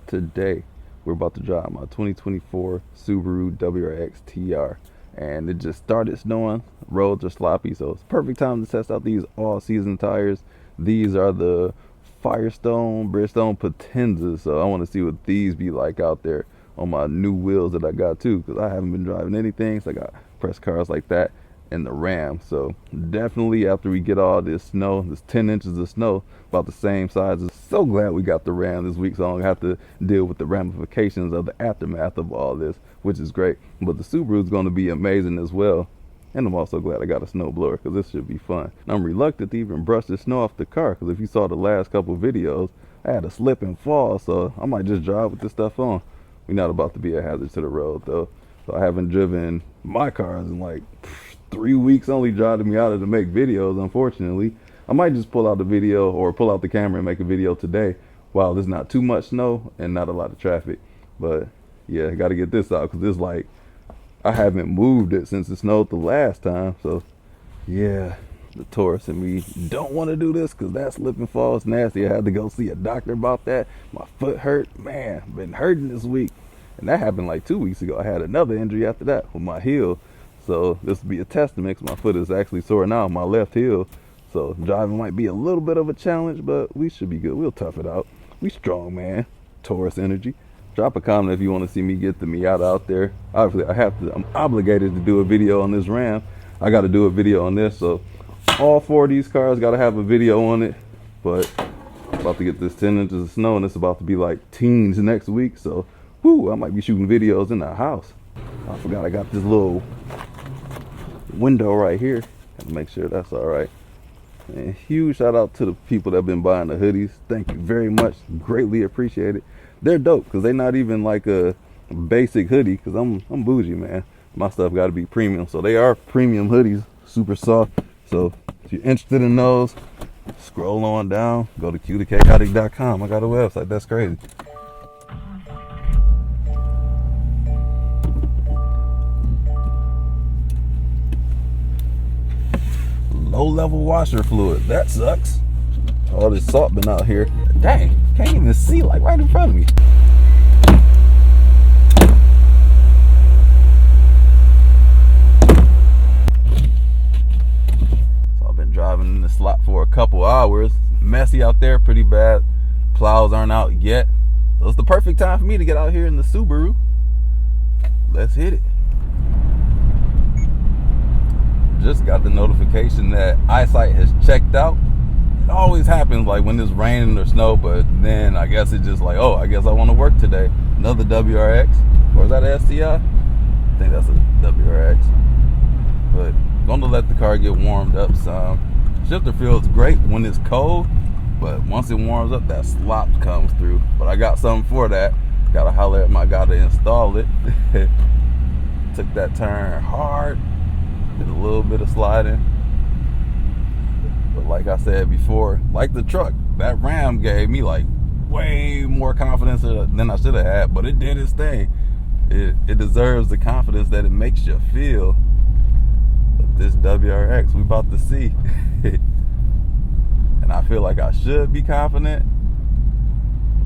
Today we're about to drive my 2024 Subaru WRX TR, and it just started snowing. Roads are sloppy, so it's perfect time to test out these all-season tires. These are the Bridgestone Potenza, so I want to see what these be like out there on my new wheels that I got too, because I haven't been driving anything, so I got press cars like that and the Ram. So definitely after we get all this snow, this 10 inches of snow, about the same size. So glad we got the Ram this week, so I don't have to deal with the ramifications of the aftermath of all this, which is great. But the Subaru is going to be amazing as well. And I'm also glad I got a snowblower, because this should be fun. And I'm reluctant to even brush the snow off the car, because if you saw the last couple videos, I had a slip and fall, so I might just drive with this stuff on. We're not about to be a hazard to the road though. So I haven't driven my cars in like 3 weeks, only driving me out of to make videos, unfortunately. I might just pull out the video or pull out the camera and make a video today while there's not too much snow and not a lot of traffic. But yeah, I got to get this out, because it's like I haven't moved it since it snowed the last time. So yeah, the Taurus and me don't want to do this, because that slip and fall is nasty. I had to go see a doctor about that. My foot hurt, man, been hurting this week. And that happened like 2 weeks ago. I had another injury after that with my heel. So this will be a testament, because my foot is actually sore now on my left heel. So driving might be a little bit of a challenge, but we should be good. We'll tough it out. We strong, man. Taurus energy. Drop a comment if you want to see me get the Miata out there. Obviously, I'm obligated to do a video on this Ram. I got to do a video on this. So all 4 of these cars got to have a video on it. But I'm about to get this 10 inches of snow, and it's about to be like teens next week. So whoo, I might be shooting videos in the house. I forgot I got this little window right here. Gotta make sure that's all right. And huge shout out to the people that have been buying the hoodies. Thank you very much. Greatly appreciate it. They're dope, because they're not even like a basic hoodie, because I'm bougie, man. My stuff got to be premium. So they are premium hoodies, super soft. So if you're interested in those, scroll on down, go to qthechaotic.com. I got a website. That's crazy. Low-level washer fluid. That sucks. All this salt been out here. Dang, can't even see, like right in front of me. So I've been driving in this lot for a couple hours. Messy out there, pretty bad. Plows aren't out yet. So it's the perfect time for me to get out here in the Subaru. Let's hit it. Just got the notification that eyesight has checked out. It always happens like when it's raining or snow, but then I guess it's just like, oh, I guess I want to work today. Another WRX, or is that an STI? I think that's a WRX. But gonna let the car get warmed up some. Shifter feels great when it's cold, but once it warms up, that slop comes through. But I got something for that. Gotta holler at my guy to install it. Took that turn hard. Did a little bit of sliding, but like I said before, like the truck, that Ram gave me like way more confidence than I should have had, but it did its thing. It deserves the confidence that it makes you feel. But this WRX, we about to see. And I feel like I should be confident.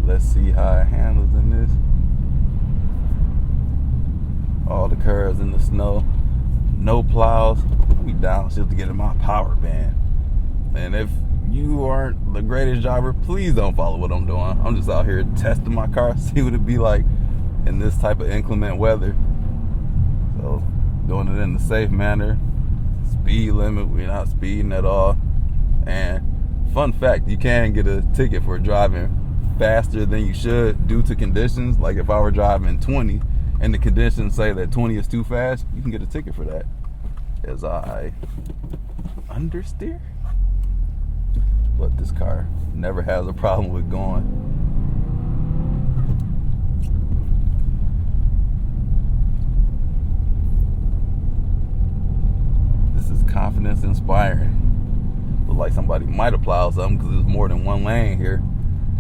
Let's see how it handles in this. All the curves in the snow. No plows. We downshift to get in my power band. And if you aren't the greatest driver, please don't follow what I'm doing. I'm just out here testing my car, see what it'd be like in this type of inclement weather. So doing it in a safe manner. Speed limit, we're not speeding at all. And fun fact, you can get a ticket for driving faster than you should due to conditions. Like if I were driving 20 and the conditions say that 20 is too fast, you can get a ticket for that. As I understeer. But this car never has a problem with going. This is confidence inspiring. Look like somebody might have plowed something, because there's more than one lane here.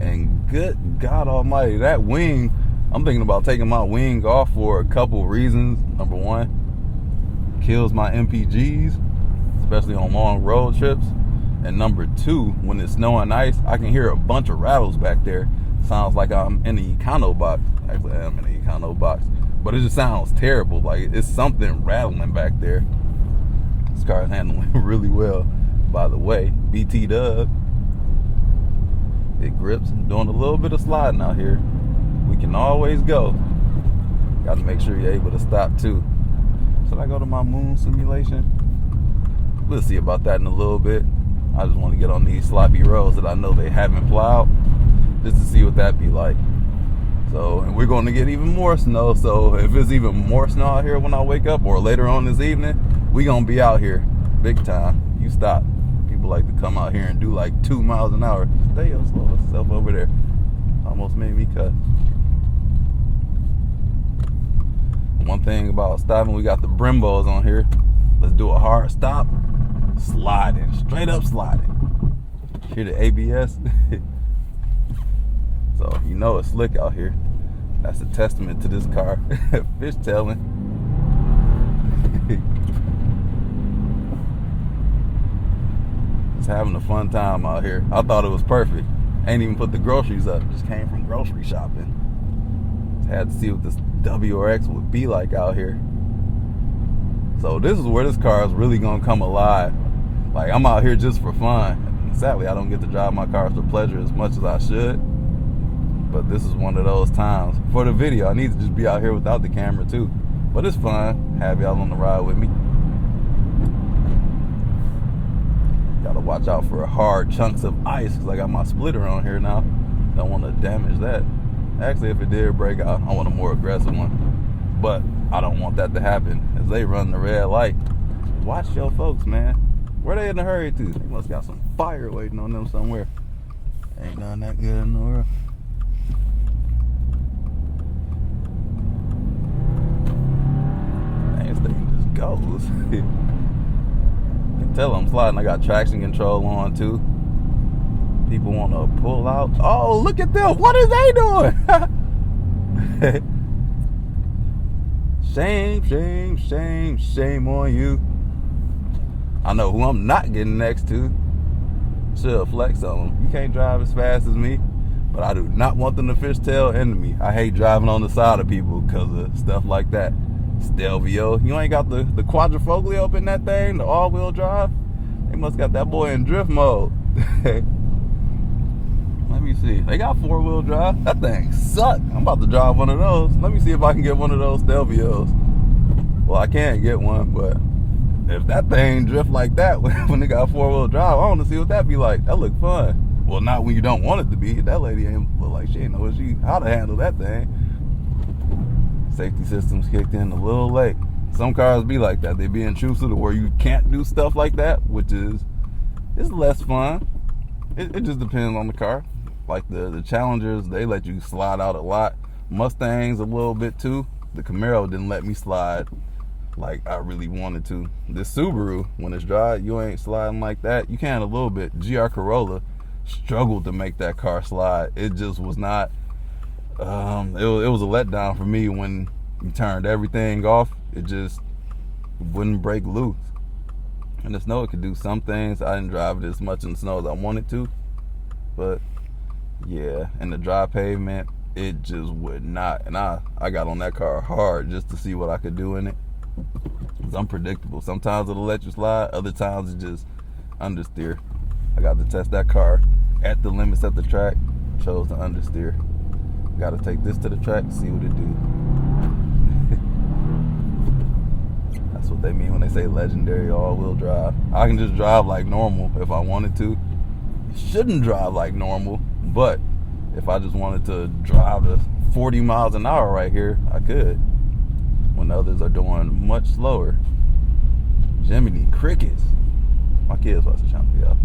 And good God almighty, that wing, I'm thinking about taking my wing off for a couple reasons. Number one, kills my MPGs, especially on long road trips. And number two, when it's snow and ice, I can hear a bunch of rattles back there. Sounds like I'm in the econo box. Actually, I am in the econo box, but it just sounds terrible. Like it's something rattling back there. This car is handling really well, by the way. BT Dub. It grips. Doing a little bit of sliding out here. We can always go. Got to make sure you're able to stop too. Should I go to my moon simulation? We'll see about that in a little bit. I just want to get on these sloppy roads that I know they haven't plowed, just to see what that be like. So, and we're going to get even more snow. So if it's even more snow out here when I wake up or later on this evening, we going to be out here big time. You stop. People like to come out here and do like 2 miles an hour. Stay up, slow yourself over there. Almost made me cut. One thing about stopping, we got the Brimbos on here. Let's do a hard stop. Sliding, straight up sliding. Hear the ABS? So you know it's slick out here. That's a testament to this car. Fishtailing. Just having a fun time out here. I thought it was perfect. Ain't even put the groceries up. Just came from grocery shopping. Just had to see what this WRX would be like out here. So this is where this car is really gonna come alive. Like I'm out here just for fun. And sadly, I don't get to drive my cars for pleasure as much as I should. But this is one of those times. For the video, I need to just be out here without the camera too. But it's fun. Have y'all on the ride with me. Gotta watch out for hard chunks of ice because I got my splitter on here now. Don't want to damage that. Actually, if it did break out, I want a more aggressive one. But I don't want that to happen as they run the red light. Watch your folks, man. Where they in a hurry to? They must got some fire waiting on them somewhere. Ain't none that good in the world. Man, this thing just goes. You can tell I'm sliding. I got traction control on too. People want to pull out. Oh, look at them. What are they doing? Shame, shame, shame, shame on you. I know who I'm not getting next to. Should flex on them. You can't drive as fast as me, but I do not want them to fishtail into me. I hate driving on the side of people because of stuff like that. Stelvio, you ain't got the quadrifoglio up in that thing, the all-wheel drive? They must got that boy in drift mode. Let me see. They got 4-wheel drive. That thing suck. I'm about to drive one of those. Let me see if I can get one of those Stelvios. Well, I can't get one, but if that thing drift like that when they got 4-wheel drive, I want to see what that be like. That look fun. Well, not when you don't want it to be. That lady ain't look like she ain't know how to handle that thing. Safety systems kicked in a little late. Some cars be like that. They be intrusive to where you can't do stuff like that, which is it's less fun. It just depends on the car. Like the Challengers, they let you slide out a lot. Mustangs a little bit too. The Camaro didn't let me slide like I really wanted to. This Subaru, when it's dry, you ain't sliding like that. You can a little bit. GR Corolla struggled to make that car slide. It just was not. It was a letdown for me when you turned everything off. It just wouldn't break loose. In the snow, it could do some things. I didn't drive it as much in the snow as I wanted to, but yeah, in the dry pavement, it just would not. And I got on that car hard just to see what I could do in it. It's unpredictable. Sometimes it'll let you slide, other times it just understeer. I got to test that car at the limits of the track. Chose to understeer. Got to take this to the track to see what it do. That's what they mean when they say legendary all-wheel drive. I can just drive like normal if I wanted to. Shouldn't drive like normal, but if I just wanted to drive to 40 miles an hour right here, I could. When others are doing much slower. Jiminy crickets. My kids watch the channel, y'all.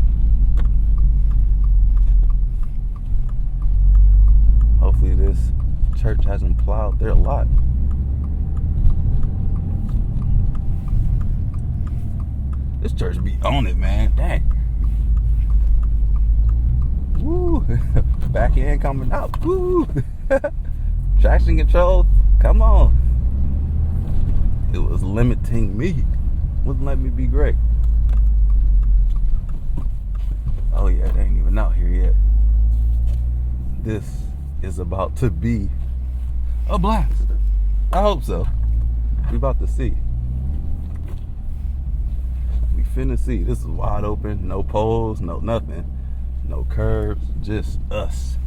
Hopefully this church hasn't plowed their lot. This church be on it, man. Dang. Woo. Back end coming out. Woo. Traction control. Come on. It was limiting me. Wouldn't let me be great. Oh yeah, they ain't even out here yet. This is about to be a blast. I hope so. We about to see. We finna see. This is wide open. No poles, no nothing. No curbs, just us.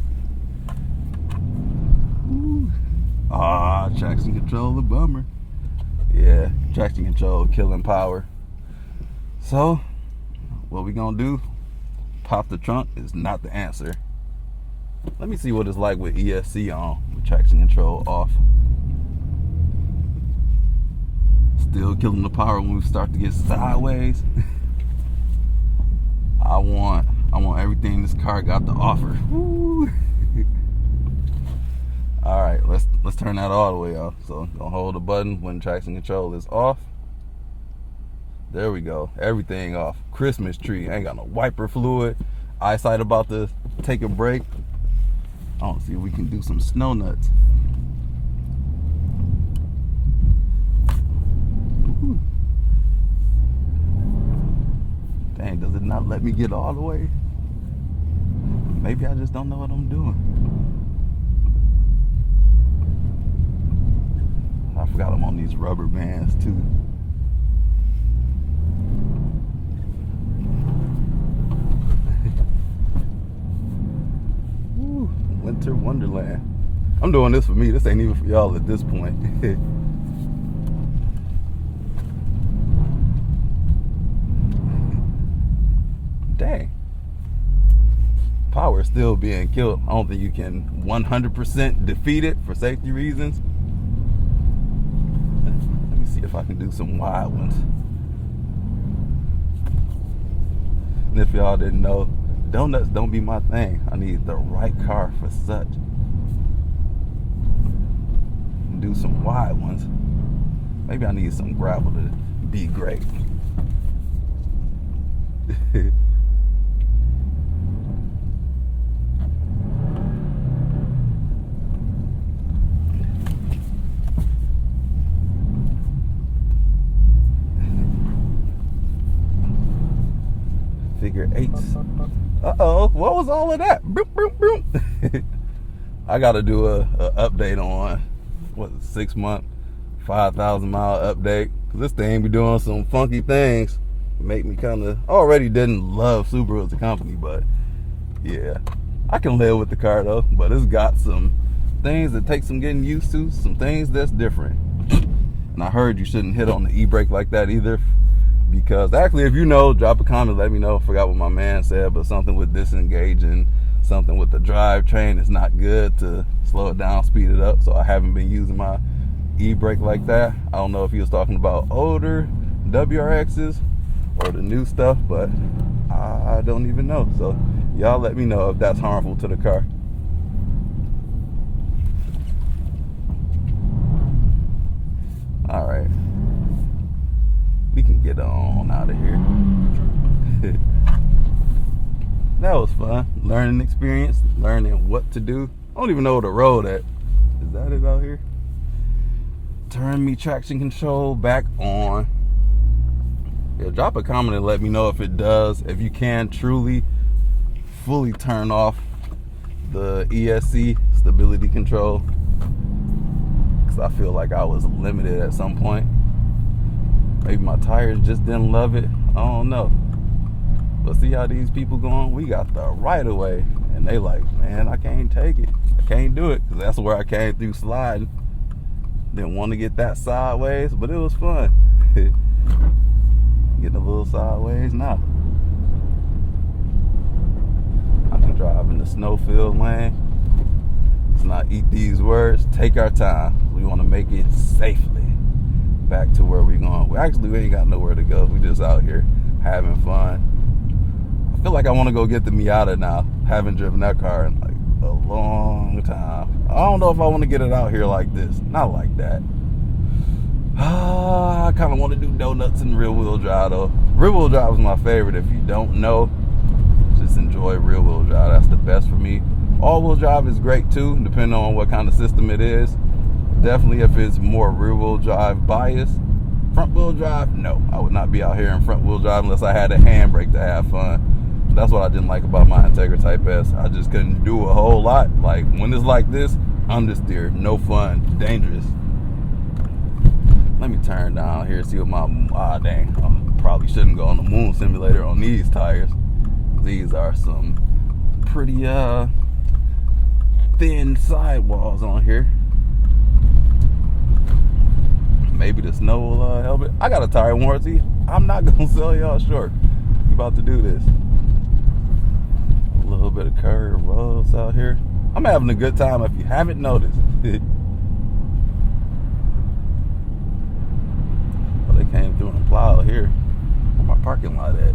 Traction control, a bummer. Yeah, traction control, killing power. So, what we gonna do? Pop the trunk is not the answer. Let me see what it's like with ESC on, with traction control off. Still killing the power when we start to get sideways. I want everything this car got to offer. Woo. All right, let's turn that all the way off. So gonna hold the button when traction control is off. There we go. Everything off. Christmas tree. Ain't got no wiper fluid. Eyesight about to take a break. I don't see if we can do some snow nuts. Ooh. Dang, does it not let me get all the way? Maybe I just don't know what I'm doing. I forgot I'm on these rubber bands too. Woo, winter wonderland. I'm doing this for me. This ain't even for y'all at this point. Dang. Power is still being killed. I don't think you can 100% defeat it for safety reasons. Let me see if I can do some wide ones. And if y'all didn't know, donuts don't be my thing. I need the right car for such. Do some wide ones. Maybe I need some gravel to be great. Figure eights. Uh-oh, what was all of that? Boop, boop, boop. I gotta do a update on, what, 6 month, 5,000 mile update. Cause this thing be doing some funky things. Make me kinda, already didn't love Subaru as a company, but yeah. I can live with the car though, but it's got some things that take some getting used to, some things that's different. And I heard you shouldn't hit on the e-brake like that either. Because actually, if you know, drop a comment, let me know. Forgot what my man said, but something with disengaging, something with the drivetrain is not good to slow it down, speed it up. So I haven't been using my e-brake like that. I don't know if he was talking about older WRXs or the new stuff, but I don't even know. So y'all let me know if that's harmful to the car. All right. We can get on out of here. That was fun. Learning experience, learning what to do. I don't even know where the road at. Is that it out here? Turn me traction control back on. Yeah, drop a comment and let me know if it does. If you can truly, fully turn off the ESC stability control. Because I feel like I was limited at some point. Maybe my tires just didn't love it. I don't know. But see how these people going? We got the right of way. And they like, man, I can't take it. I can't do it. Because that's where I came through sliding. Didn't want to get that sideways, but it was fun. Getting a little sideways now. I can drive in the snow-filled lane. Let's not eat these words. Take our time. We want to make it safely. Back to where we going. We ain't got nowhere to go. We just out here having fun. I feel like I want to go get the Miata now. Haven't driven that car in like a long time. I don't know if I want to get it out here like this. Not like that. I kind of want to do donuts in rear wheel drive though. Rear wheel drive is my favorite. If you don't know, just enjoy rear wheel drive. That's the best for me. All wheel drive is great too, depending on what kind of system it is. Definitely if it's more rear wheel drive bias. Front wheel drive, no. I would not be out here in front wheel drive unless I had a handbrake to have fun. That's what I didn't like about my Integra Type S. I just couldn't do a whole lot. Like, when it's like this, I'm just there. No fun. Dangerous. Let me turn down here, see what my, dang. I probably shouldn't go on the moon simulator on these tires. These are some pretty, thin sidewalls on here. Maybe the snow will help it. I got a tire warranty. I'm not gonna sell y'all short. We about to do this. A little bit of curved roads out here. I'm having a good time if you haven't noticed. Well, they came through and plowed here. Where my parking lot at?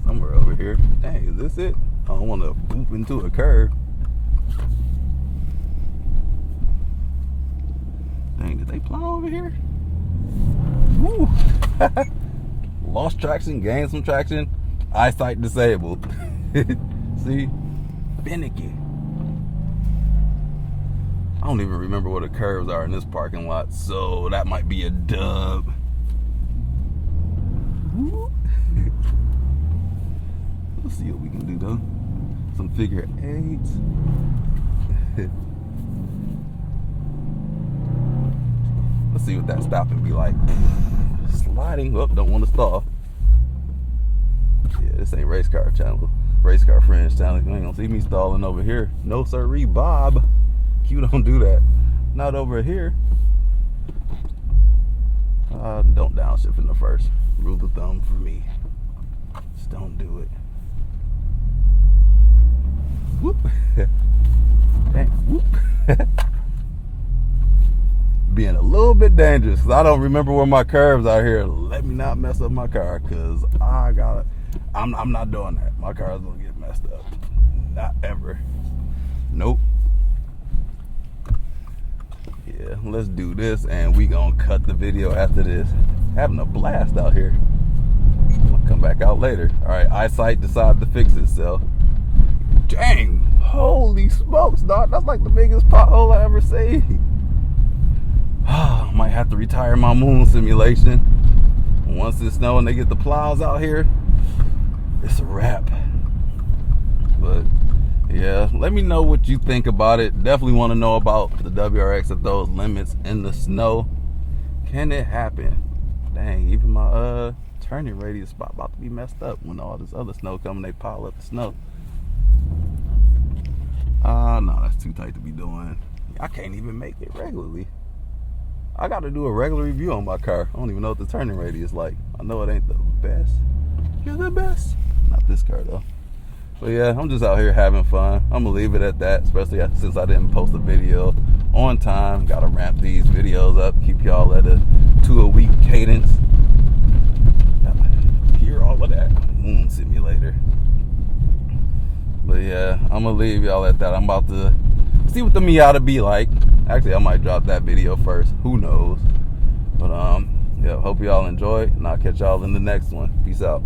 Somewhere over here. Dang, is this it? I don't want to boop into a curve. Dang, did they plow over here? Woo! Lost traction, gained some traction, eyesight disabled. See? Finicky. I don't even remember what the curves are in this parking lot, so that might be a dub. Woo! Let's see what we can do though. Some figure eights. Let's see what that stopping be like. Sliding up, don't want to stall. Yeah, this ain't race car channel. Race car friends channel. You ain't gonna see me stalling over here. No sirree, Bob. You don't do that. Not over here. Don't downshift in the first. Rule of thumb for me. Just don't do it. Whoop. Dang. Whoop. Being a little bit dangerous because I don't remember where my curves are here. Let me not mess up my car because I'm not doing that. My car is gonna get messed up. Not ever. Nope. Yeah, let's do this and we gonna cut the video after this. Having a blast out here. I'm gonna come back out later. All right, eyesight decided to fix itself. Dang, holy smokes, dog. That's like the biggest pothole I ever seen. Might have to retire my moon simulation. Once it's snowing, they get the plows out here, it's a wrap. But yeah, let me know what you think about it. Definitely want to know about the WRX at those limits in the snow. Can it happen? Dang, even my turning radius spot about to be messed up when all this other snow coming. They pile up the snow. No, that's too tight to be doing. I can't even make it regularly. I got to do a regular review on my car. I don't even know what the turning radius is like. I know it ain't the best. You're the best. Not this car though. But yeah, I'm just out here having fun. I'm gonna leave it at that, especially since I didn't post a video on time. Gotta ramp these videos up, keep y'all at a 2-a-week cadence. Hear all of that moon simulator. But yeah, I'm gonna leave y'all at that. I'm about to see what the Miata be like. Actually, I might drop that video first. Who knows? But yeah, hope y'all enjoy, and I'll catch y'all in the next one. Peace out.